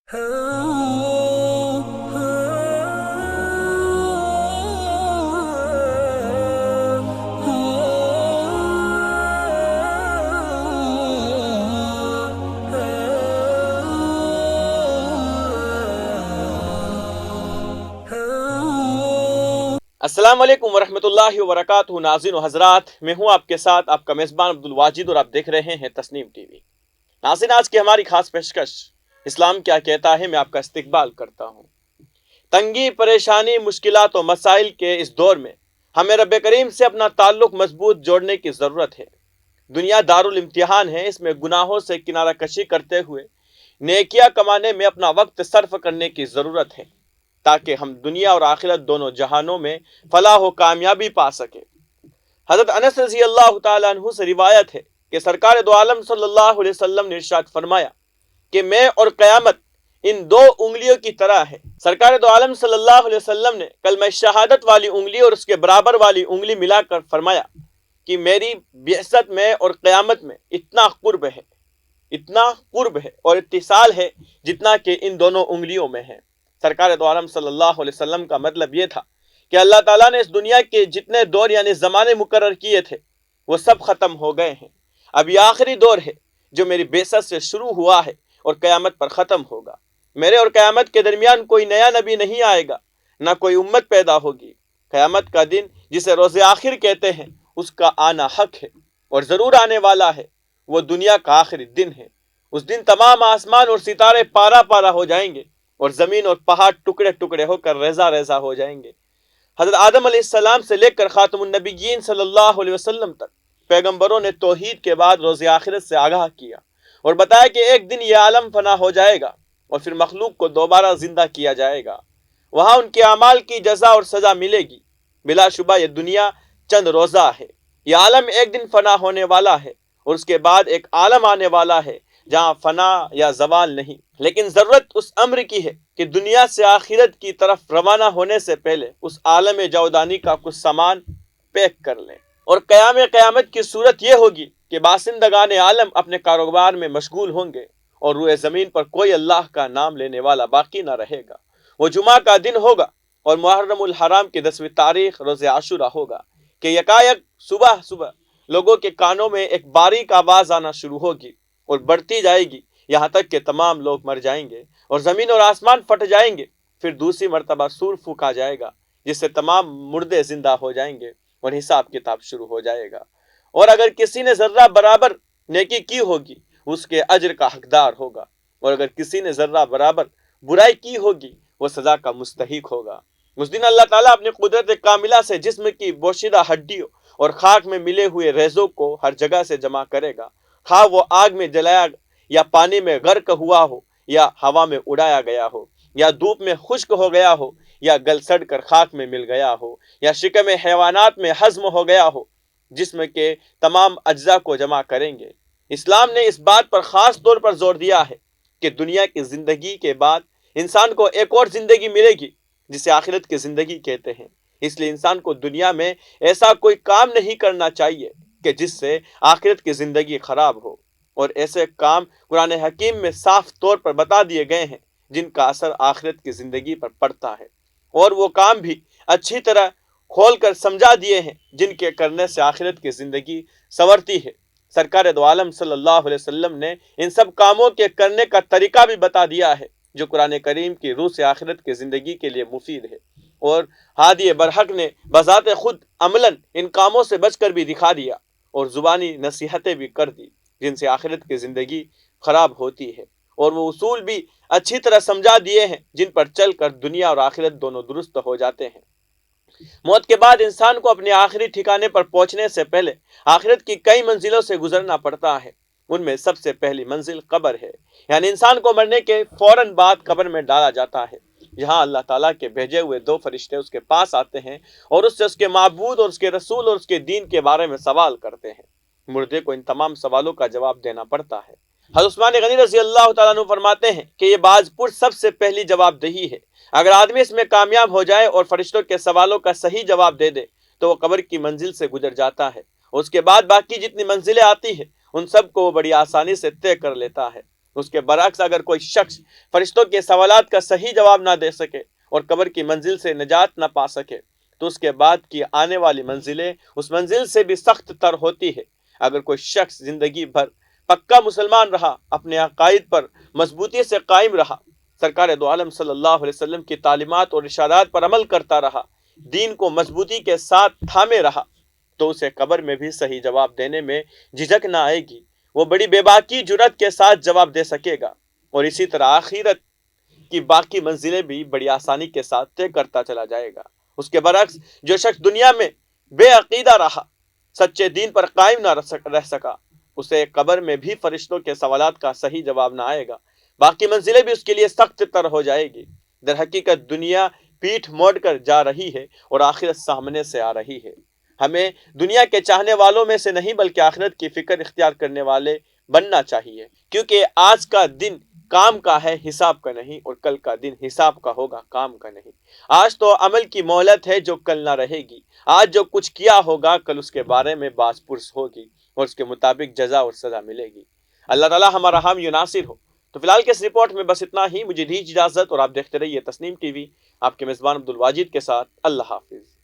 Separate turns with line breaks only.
السلام علیکم ورحمۃ اللہ وبرکاتہ. ناظرین و حضرات، میں ہوں آپ کے ساتھ آپ کا میزبان عبدالواجد اور آپ دیکھ رہے ہیں تسنیم ٹی وی. ناظرین، آج کی ہماری خاص پیشکش اسلام کیا کہتا ہے میں آپ کا استقبال کرتا ہوں. تنگی، پریشانی، مشکلات و مسائل کے اس دور میں ہمیں رب کریم سے اپنا تعلق مضبوط جوڑنے کی ضرورت ہے. دنیا دارالامتحان ہے، اس میں گناہوں سے کنارہ کشی کرتے ہوئے نیکیاں کمانے میں اپنا وقت صرف کرنے کی ضرورت ہے تاکہ ہم دنیا اور آخرت دونوں جہانوں میں فلاح و کامیابی پا سکے. حضرت انس رضی اللہ تعالیٰ عنہ سے روایت ہے کہ سرکار دو عالم صلی اللہ علیہ وسلم نے ارشاد فرمایا کہ میں اور قیامت ان دو انگلیوں کی طرح ہے. سرکار دو عالم صلی اللہ علیہ وسلم نے کلمہ شہادت والی انگلی اور اس کے برابر والی انگلی ملا کر فرمایا کہ میری بعثت میں اور قیامت میں اتنا قرب ہے اور اتصال ہے جتنا کہ ان دونوں انگلیوں میں ہے. سرکار دو عالم صلی اللہ علیہ وسلم کا مطلب یہ تھا کہ اللہ تعالیٰ نے اس دنیا کے جتنے دور یعنی زمانے مقرر کیے تھے وہ سب ختم ہو گئے ہیں. اب یہ آخری دور ہے جو میری بعثت سے شروع ہوا ہے اور قیامت پر ختم ہوگا. میرے اور قیامت کے درمیان کوئی نیا نبی نہیں آئے گا، نہ کوئی امت پیدا ہوگی. قیامت کا دن جسے روز آخر کہتے ہیں اس کا آنا حق ہے اور ضرور آنے والا ہے. وہ دنیا کا آخری دن ہے. اس دن تمام آسمان اور ستارے پارا پارا ہو جائیں گے اور زمین اور پہاڑ ٹکڑے ٹکڑے ہو کر ریزہ ریزہ ہو جائیں گے. حضرت آدم علیہ السلام سے لے کر خاتم النبیین صلی اللہ علیہ وسلم تک پیغمبروں نے توحید کے بعد روز آخرت سے آگاہ کیا اور بتایا کہ ایک دن یہ عالم فنا ہو جائے گا اور پھر مخلوق کو دوبارہ زندہ کیا جائے گا. وہاں ان کے اعمال کی جزا اور سزا ملے گی. بلا شبہ یہ دنیا چند روزہ ہے. یہ عالم ایک دن فنا ہونے والا ہے اور اس کے بعد ایک عالم آنے والا ہے جہاں فنا یا زوال نہیں. لیکن ضرورت اس امر کی ہے کہ دنیا سے آخرت کی طرف روانہ ہونے سے پہلے اس عالم جاودانی کا کچھ سامان پیک کر لیں. اور قیامت کی صورت یہ ہوگی کہ باشندگان عالم اپنے کاروبار میں مشغول ہوں گے اور روئے زمین پر کوئی اللہ کا نام لینے والا باقی نہ رہے گا. وہ جمعہ کا دن ہوگا اور محرم الحرام کی 10ویں تاریخ روز عاشورہ ہوگا کہ یکایک صبح لوگوں کے کانوں میں ایک باریک آواز آنا شروع ہوگی اور بڑھتی جائے گی یہاں تک کہ تمام لوگ مر جائیں گے اور زمین اور آسمان پھٹ جائیں گے. پھر دوسری مرتبہ سور پھونکا جائے گا جس سے تمام مردے زندہ ہو جائیں گے اور حساب کتاب شروع ہو جائے گا. اور اگر کسی نے ذرہ برابر نیکی کی ہوگی اس کے اجر کا حقدار ہوگا اور اگر کسی نے ذرہ برابر برائی کی ہوگی وہ سزا کا مستحق ہوگا. اس دن اللہ تعالیٰ اپنی قدرت کاملہ سے جسم کی بوشیدہ ہڈیوں اور خاک میں ملے ہوئے ریزوں کو ہر جگہ سے جمع کرے گا، خواہ وہ آگ میں جلایا یا پانی میں غرق ہوا ہو یا ہوا میں اڑایا گیا ہو یا دھوپ میں خشک ہو گیا ہو یا گل سڑ کر خاک میں مل گیا ہو یا شکم حیوانات میں ہضم ہو گیا ہو. جسم کے تمام اجزاء کو جمع کریں گے. اسلام نے اس بات پر خاص طور پر زور دیا ہے کہ دنیا کی زندگی کے بعد انسان کو ایک اور زندگی ملے گی جسے آخرت کی زندگی کہتے ہیں. اس لیے انسان کو دنیا میں ایسا کوئی کام نہیں کرنا چاہیے کہ جس سے آخرت کی زندگی خراب ہو. اور ایسے کام قرآن حکیم میں صاف طور پر بتا دیے گئے ہیں جن کا اثر آخرت کی زندگی پر پڑتا ہے، اور وہ کام بھی اچھی طرح کھول کر سمجھا دیے ہیں جن کے کرنے سے آخرت کی زندگی سنورتی ہے. سرکار دو عالم صلی اللہ علیہ وسلم نے ان سب کاموں کے کرنے کا طریقہ بھی بتا دیا ہے جو قرآن کریم کی روح سے آخرت کی زندگی کے لیے مفید ہے. اور ہادی برحق نے بذات خود عملاً ان کاموں سے بچ کر بھی دکھا دیا اور زبانی نصیحتیں بھی کر دی جن سے آخرت کی زندگی خراب ہوتی ہے، اور وہ اصول بھی اچھی طرح سمجھا دیے ہیں جن پر چل کر دنیا اور آخرت دونوں درست ہو جاتے ہیں. موت کے بعد انسان کو اپنے آخری ٹھکانے پر پہنچنے سے پہلے آخرت کی کئی منزلوں سے گزرنا پڑتا ہے. ان میں سب سے پہلی منزل قبر ہے، یعنی انسان کو مرنے کے فوراً بعد قبر میں ڈالا جاتا ہے جہاں اللہ تعالیٰ کے بھیجے ہوئے 2 فرشتے اس کے پاس آتے ہیں اور اس سے اس کے معبود اور اس کے رسول اور اس کے دین کے بارے میں سوال کرتے ہیں. مردے کو ان تمام سوالوں کا جواب دینا پڑتا ہے. حضرت عثمان غنی رضی اللہ تعالیٰ عنہ فرماتے ہیں کہ یہ باز پرس سب سے پہلی جواب دہی ہے. اگر آدمی اس میں کامیاب ہو جائے اور فرشتوں کے سوالوں کا صحیح جواب دے دے تو وہ قبر کی منزل سے گزر جاتا ہے، اور اس کے بعد باقی جتنی منزلیں آتی ہیں ان سب کو وہ بڑی آسانی سے طے کر لیتا ہے. اس کے برعکس اگر کوئی شخص فرشتوں کے سوالات کا صحیح جواب نہ دے سکے اور قبر کی منزل سے نجات نہ پا سکے تو اس کے بعد کی آنے والی منزلیں اس منزل سے بھی سخت تر ہوتی ہے۔ اگر کوئی شخص زندگی بھر پکا مسلمان رہا، اپنے عقائد پر مضبوطی سے قائم رہا، سرکار دو عالم صلی اللہ علیہ وسلم کی تعلیمات اور ارشادات پر عمل کرتا رہا، دین کو مضبوطی کے ساتھ تھامے رہا، تو اسے قبر میں بھی صحیح جواب دینے میں جھجک نہ آئے گی۔ وہ بڑی بے باکی جرات کے ساتھ جواب دے سکے گا اور اسی طرح آخرت کی باقی منزلیں بھی بڑی آسانی کے ساتھ طے کرتا چلا جائے گا۔ اس کے برعکس جو شخص دنیا میں بے عقیدہ رہا، سچے دین پر قائم نہ رہ سکا، اسے قبر میں بھی فرشتوں کے سوالات کا صحیح جواب نہ آئے گا، باقی منزلیں بھی اس کے لیے سخت تر ہو جائے گی۔ در حقیقت دنیا پیٹھ موڑ کر جا رہی ہے اور آخرت سامنے سے آ رہی ہے۔ ہمیں دنیا کے چاہنے والوں میں سے نہیں بلکہ آخرت کی فکر اختیار کرنے والے بننا چاہیے، کیونکہ آج کا دن کام کا ہے، حساب کا نہیں، اور کل کا دن حساب کا ہوگا، کام کا نہیں۔ آج تو عمل کی مہلت ہے جو کل نہ رہے گی۔ آج جو کچھ کیا ہوگا کل اس کے بارے میں باز پرس ہوگی اور اس کے مطابق جزا اور سزا ملے گی۔ اللہ تعالی ہمارا حامی و ناصر ہو۔ تو فی الحال کے اس رپورٹ میں بس اتنا ہی، مجھے دیجیے اجازت اور آپ دیکھتے رہیے تسنیم ٹی وی، آپ کے میزبان عبدالواجد کے ساتھ۔ اللہ حافظ۔